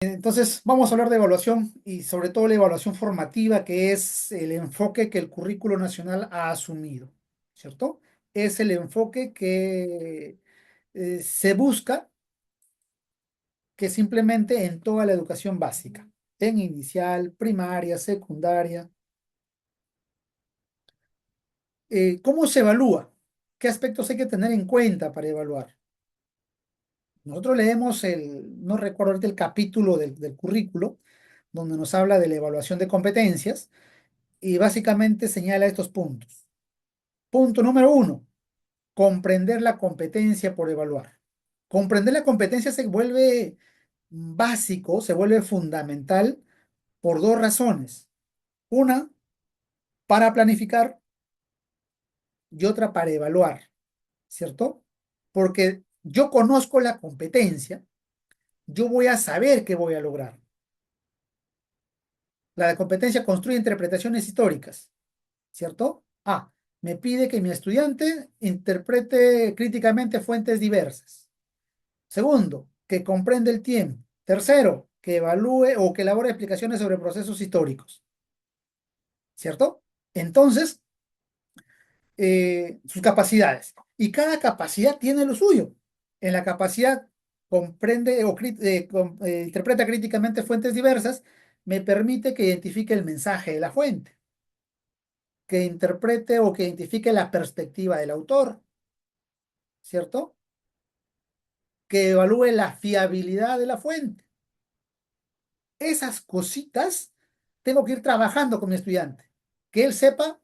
Entonces, vamos a hablar de evaluación y sobre todo la evaluación formativa, que es el enfoque que el currículo nacional ha asumido, ¿cierto? Es el enfoque que se busca que simplemente en toda la educación básica, en inicial, primaria, secundaria. ¿Cómo se evalúa? ¿Qué aspectos hay que tener en cuenta para evaluar? Nosotros leemos no recuerdo ahorita el capítulo del currículo, donde nos habla de la evaluación de competencias y básicamente señala estos puntos. Punto número uno, comprender la competencia por evaluar. Comprender la competencia se vuelve básico, se vuelve fundamental por dos razones. Una, para planificar y otra para evaluar, ¿cierto? Porque yo conozco la competencia, yo voy a saber qué voy a lograr. La competencia construye interpretaciones históricas, ¿cierto? A, me pide que mi estudiante interprete críticamente fuentes diversas. Segundo, que comprende el tiempo. Tercero, que evalúe o que elabore explicaciones sobre procesos históricos, ¿cierto? Entonces, sus capacidades. Y cada capacidad tiene lo suyo. En la capacidad comprende o interpreta críticamente fuentes diversas, me permite que identifique el mensaje de la fuente, que interprete o que identifique la perspectiva del autor, ¿cierto? Que evalúe la fiabilidad de la fuente. Esas cositas tengo que ir trabajando con mi estudiante, que él sepa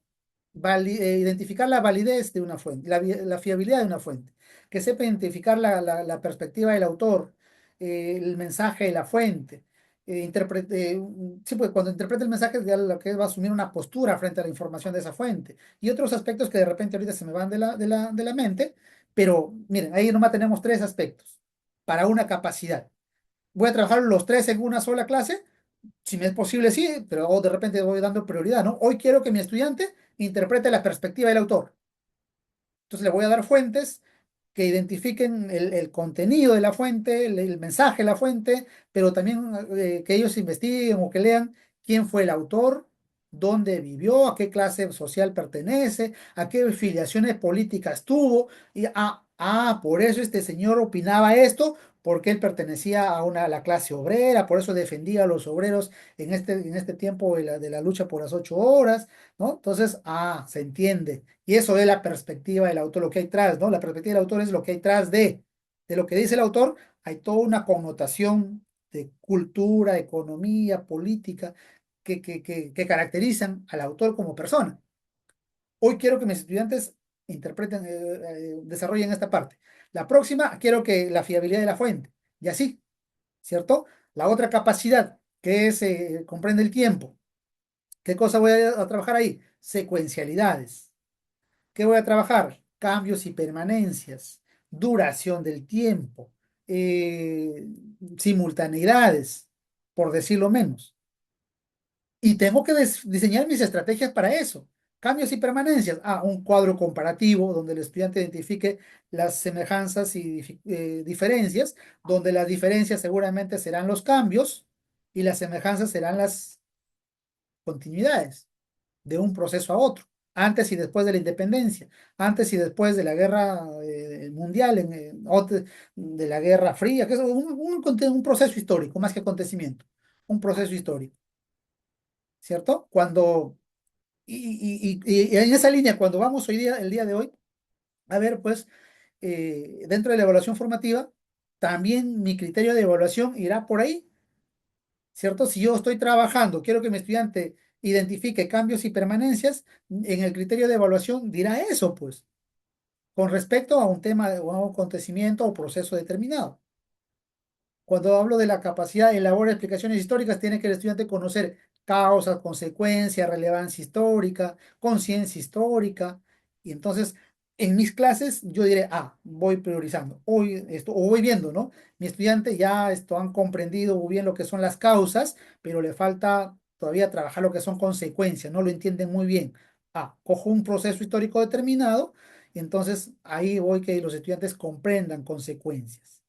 identificar la validez de una fuente, la fiabilidad de una fuente, que sepa identificar la perspectiva del autor, el mensaje de la fuente. Sí, pues cuando interprete el mensaje, ya lo que es, va a asumir una postura frente a la información de esa fuente. Y otros aspectos que de repente ahorita se me van de la mente, pero miren, ahí nomás tenemos tres aspectos para una capacidad. Voy a trabajar los tres en una sola clase, si me es posible, sí, pero de repente voy dando prioridad, ¿no? Hoy quiero que mi estudiante interprete la perspectiva del autor. Entonces le voy a dar fuentes que identifiquen el contenido de la fuente, el mensaje de la fuente, pero también que ellos investiguen o que lean quién fue el autor, dónde vivió, a qué clase social pertenece, a qué filiaciones políticas tuvo, y por eso este señor opinaba esto, porque él pertenecía a la clase obrera, por eso defendía a los obreros en este tiempo de la lucha por las 8 horas, ¿no? Entonces, se entiende. Y eso es la perspectiva del autor, lo que hay tras, ¿no? La perspectiva del autor es lo que hay tras de lo que dice el autor, hay toda una connotación de cultura, economía, política, que caracterizan al autor como persona. Hoy quiero que mis estudiantes interpreten, desarrollen esta parte. La próxima, quiero que la fiabilidad de la fuente, y así, ¿cierto? La otra capacidad, que es, comprende el tiempo. ¿Qué cosa voy a trabajar ahí? Secuencialidades. ¿Qué voy a trabajar? Cambios y permanencias, duración del tiempo, eh, simultaneidades, por decirlo menos. Y tengo que diseñar mis estrategias para eso. Cambios y permanencias. Un cuadro comparativo donde el estudiante identifique las semejanzas y diferencias, donde las diferencias seguramente serán los cambios y las semejanzas serán las continuidades de un proceso a otro, antes y después de la independencia, antes y después de la guerra mundial, de la Guerra Fría, que es un proceso histórico, más que acontecimiento, un proceso histórico, ¿cierto? Y en esa línea, cuando vamos el día de hoy, a ver, pues, dentro de la evaluación formativa, también mi criterio de evaluación irá por ahí, ¿cierto? Si yo estoy trabajando, quiero que mi estudiante identifique cambios y permanencias, en el criterio de evaluación dirá eso, pues, con respecto a un tema o a un acontecimiento o proceso determinado. Cuando hablo de la capacidad de elaborar explicaciones históricas, tiene que el estudiante conocer causas, consecuencias, relevancia histórica, conciencia histórica. Y entonces, en mis clases, yo diré, voy priorizando. Hoy esto, o voy viendo, ¿no? Mi estudiante ya esto han comprendido muy bien lo que son las causas, pero le falta todavía trabajar lo que son consecuencias, no lo entienden muy bien. Cojo un proceso histórico determinado, y entonces ahí voy que los estudiantes comprendan consecuencias.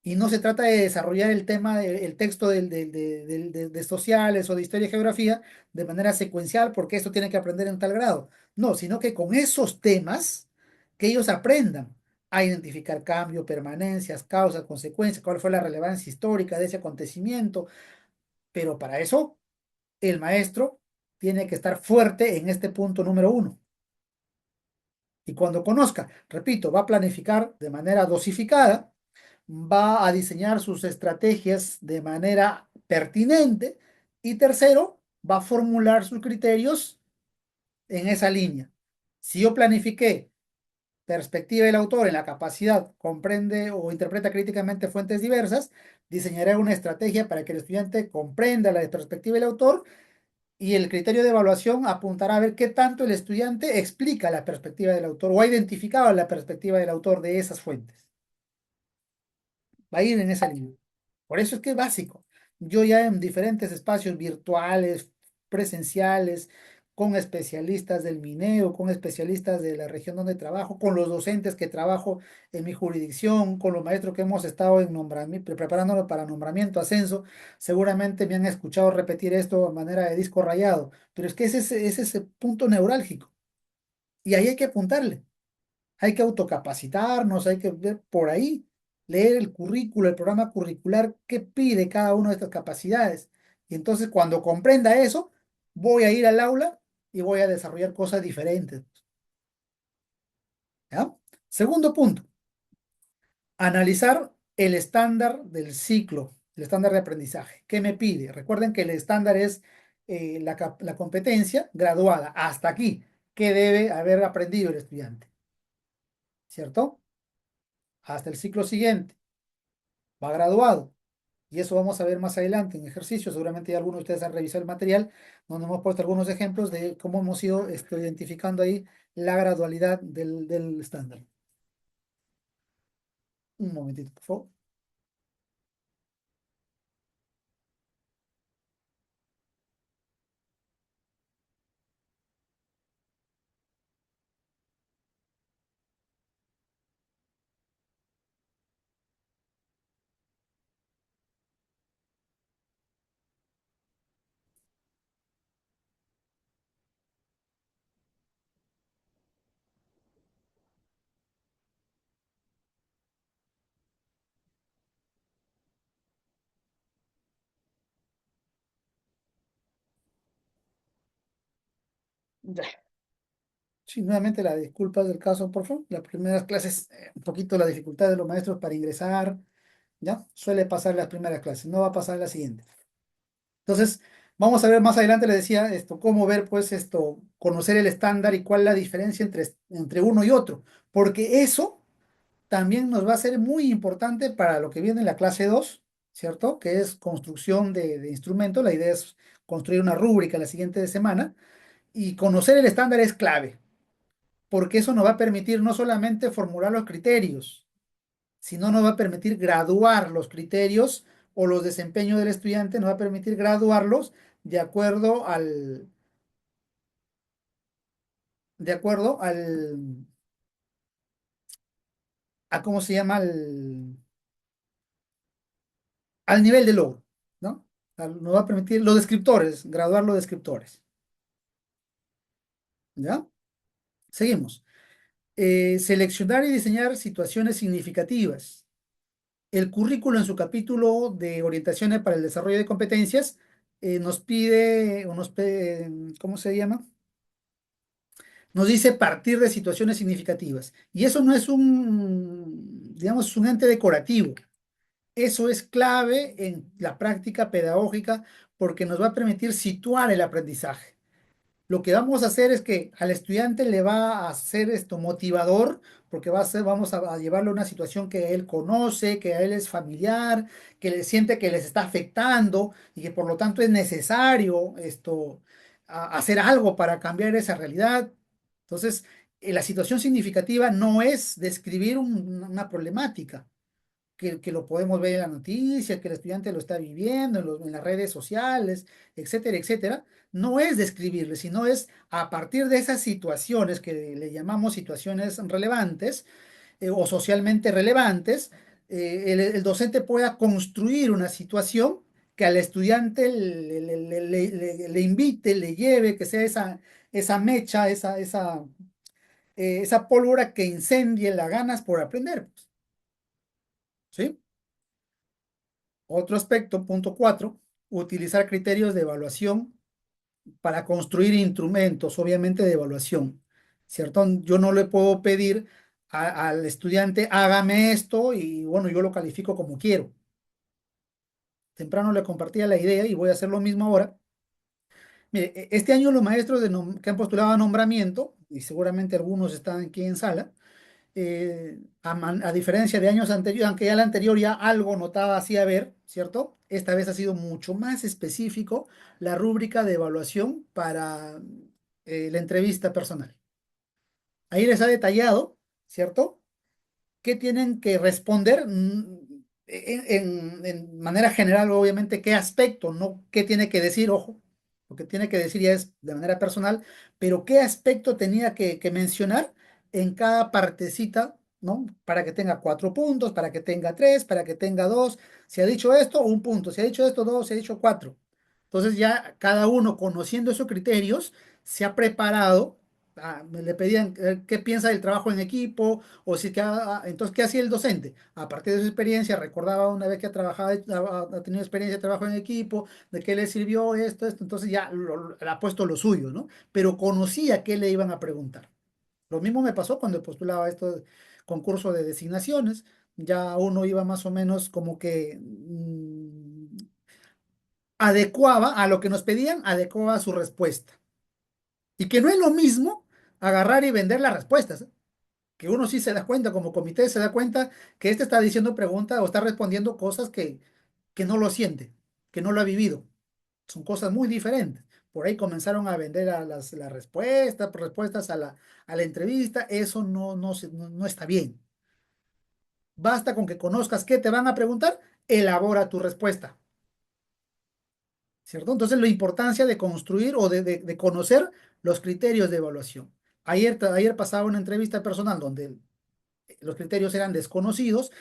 y no se trata de desarrollar el tema, el texto de sociales o de historia y geografía de manera secuencial, porque esto tiene que aprender en tal grado. No, sino que con esos temas que ellos aprendan a identificar cambio, permanencias, causas, consecuencias, cuál fue la relevancia histórica de ese acontecimiento, pero para eso el maestro tiene que estar fuerte en este punto número uno. Y cuando conozca, repito, va a planificar de manera dosificada, va a diseñar sus estrategias de manera pertinente y tercero, va a formular sus criterios en esa línea. Si yo planifiqué perspectiva del autor en la capacidad, comprende o interpreta críticamente fuentes diversas, diseñaré una estrategia para que el estudiante comprenda la perspectiva del autor y el criterio de evaluación apuntará a ver qué tanto el estudiante explica la perspectiva del autor o ha identificado la perspectiva del autor de esas fuentes. Va a ir en esa línea. Por eso es que es básico. Yo ya en diferentes espacios virtuales, presenciales, con especialistas del MINEO, con especialistas de la región donde trabajo, con los docentes que trabajo en mi jurisdicción, con los maestros que hemos estado en nombramiento, preparándonos para nombramiento, ascenso, seguramente me han escuchado repetir esto de manera de disco rayado, pero es que ese es el punto neurálgico y ahí hay que apuntarle. Hay que autocapacitarnos, hay que ver por ahí, leer el currículo, el programa curricular, qué pide cada una de estas capacidades. Y entonces cuando comprenda eso, voy a ir al aula y voy a desarrollar cosas diferentes. ¿Ya? Segundo punto, analizar el estándar del ciclo, el estándar de aprendizaje. ¿Qué me pide? Recuerden que el estándar es la competencia graduada. Hasta aquí. ¿Qué debe haber aprendido el estudiante? ¿Cierto? Hasta el ciclo siguiente. Va graduado. Y eso vamos a ver más adelante en ejercicio. Seguramente ya algunos de ustedes han revisado el material, donde hemos puesto algunos ejemplos de cómo hemos ido identificando ahí la gradualidad del estándar. Un momentito, por favor. Ya. Sí, nuevamente la disculpa del caso, por favor. Las primeras clases, un poquito la dificultad de los maestros para ingresar, ¿ya? Suele pasar en las primeras clases, no va a pasar en las siguientes. Entonces, vamos a ver más adelante, le decía esto, cómo ver, pues, esto, conocer el estándar y cuál es la diferencia entre uno y otro, porque eso también nos va a ser muy importante para lo que viene en la clase 2, ¿cierto? Que es construcción de instrumentos. La idea es construir una rúbrica la siguiente semana y conocer el estándar es clave, porque eso nos va a permitir no solamente formular los criterios, sino nos va a permitir graduar los criterios o los desempeños del estudiante, nos va a permitir graduarlos de acuerdo de acuerdo a cómo se llama, al nivel de logro, ¿no? Nos va a permitir los descriptores, graduar los descriptores, ¿ya? Seguimos. Seleccionar y diseñar situaciones significativas. El currículo en su capítulo de orientaciones para el desarrollo de competencias nos pide, ¿cómo se llama? Nos dice partir de situaciones significativas. Y eso no es digamos, un ente decorativo. Eso es clave en la práctica pedagógica porque nos va a permitir situar el aprendizaje. Lo que vamos a hacer es que al estudiante le va a hacer esto motivador, porque vamos a llevarlo a una situación que él conoce, que a él es familiar, que le siente que les está afectando y que por lo tanto es necesario hacer algo para cambiar esa realidad. Entonces, la situación significativa no es describir una problemática que lo podemos ver en la noticia, que el estudiante lo está viviendo en las redes sociales, etcétera, etcétera, no es describirle, sino es a partir de esas situaciones que le llamamos situaciones relevantes o socialmente relevantes, el docente pueda construir una situación que al estudiante le invite, le lleve, que sea esa mecha, esa pólvora que incendie las ganas por aprender, pues, ¿sí? Otro aspecto, punto 4, utilizar criterios de evaluación para construir instrumentos, obviamente, de evaluación, ¿cierto? Yo no le puedo pedir al estudiante, hágame esto y bueno, yo lo califico como quiero. Temprano le compartía la idea y voy a hacer lo mismo ahora. Mire, este año los maestros que han postulado a nombramiento, y seguramente algunos están aquí en sala, a diferencia de años anteriores, aunque ya el anterior ya algo notaba así a ver, ¿cierto? Esta vez ha sido mucho más específico la rúbrica de evaluación para la entrevista personal. Ahí les ha detallado, ¿cierto? ¿Qué tienen que responder en manera general, obviamente, qué aspecto, no qué tiene que decir, ojo, lo que tiene que decir ya es de manera personal, pero qué aspecto tenía que mencionar en cada partecita, ¿no? Para que tenga 4 puntos, para que tenga 3, para que tenga 2. Si ha dicho esto, 1 punto. Si ha dicho esto, 2. Si ha dicho 4. Entonces ya cada uno conociendo esos criterios se ha preparado. Le pedían qué piensa del trabajo en equipo, o si que, entonces, ¿qué hacía el docente? A partir de su experiencia, recordaba una vez que ha trabajado, ha tenido experiencia de trabajo en equipo, de qué le sirvió esto, entonces ya le ha puesto lo suyo, ¿no? Pero conocía qué le iban a preguntar. Lo mismo me pasó cuando postulaba estos concurso de designaciones, ya uno iba más o menos como que adecuaba a lo que nos pedían, adecuaba su respuesta. Y que no es lo mismo agarrar y vender las respuestas, ¿eh? Que uno sí se da cuenta, como comité se da cuenta que este está diciendo preguntas o está respondiendo cosas que no lo siente, que no lo ha vivido. Son cosas muy diferentes. Por ahí comenzaron a vender las respuestas, respuestas a la entrevista. Eso no está bien. Basta con que conozcas qué te van a preguntar, elabora tu respuesta, ¿cierto? Entonces, la importancia de construir o de conocer los criterios de evaluación. Ayer pasaba una entrevista personal donde los criterios eran desconocidos,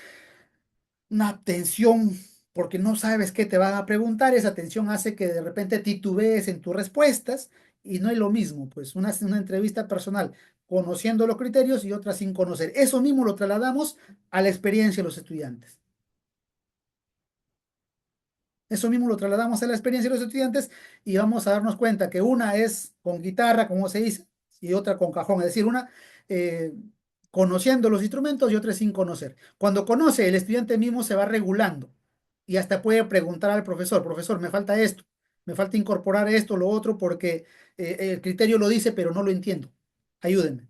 una tensión porque no sabes qué te van a preguntar, esa tensión hace que de repente titubees en tus respuestas y no es lo mismo, pues una entrevista personal conociendo los criterios y otra sin conocer. Eso mismo lo trasladamos a la experiencia de los estudiantes. Eso mismo lo trasladamos a la experiencia de los estudiantes y vamos a darnos cuenta que una es con guitarra, como se dice, y otra con cajón, es decir, una eh, conociendo los instrumentos y otra sin conocer. Cuando conoce, el estudiante mismo se va regulando y hasta puede preguntar al profesor, profesor, me falta esto, me falta incorporar esto, lo otro, porque el criterio lo dice, pero no lo entiendo. Ayúdenme,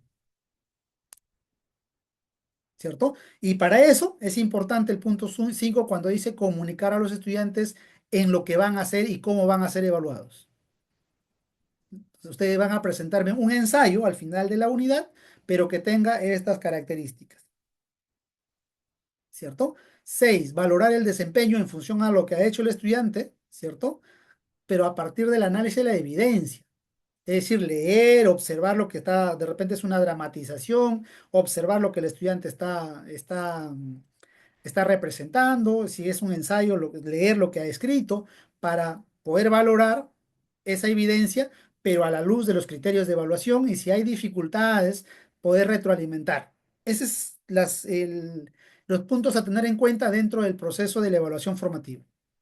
¿cierto? Y para eso es importante el punto 5 cuando dice comunicar a los estudiantes en lo que van a hacer y cómo van a ser evaluados. Ustedes van a presentarme un ensayo al final de la unidad, pero que tenga estas características, ¿cierto? 6, valorar el desempeño en función a lo que ha hecho el estudiante, ¿cierto? Pero a partir del análisis de la evidencia. Es decir, leer, observar lo que está, de repente es una dramatización, observar lo que el estudiante está representando, si es un ensayo, leer lo que ha escrito para poder valorar esa evidencia, pero a la luz de los criterios de evaluación y si hay dificultades, poder retroalimentar. Esos son los puntos a tener en cuenta dentro del proceso de la evaluación formativa.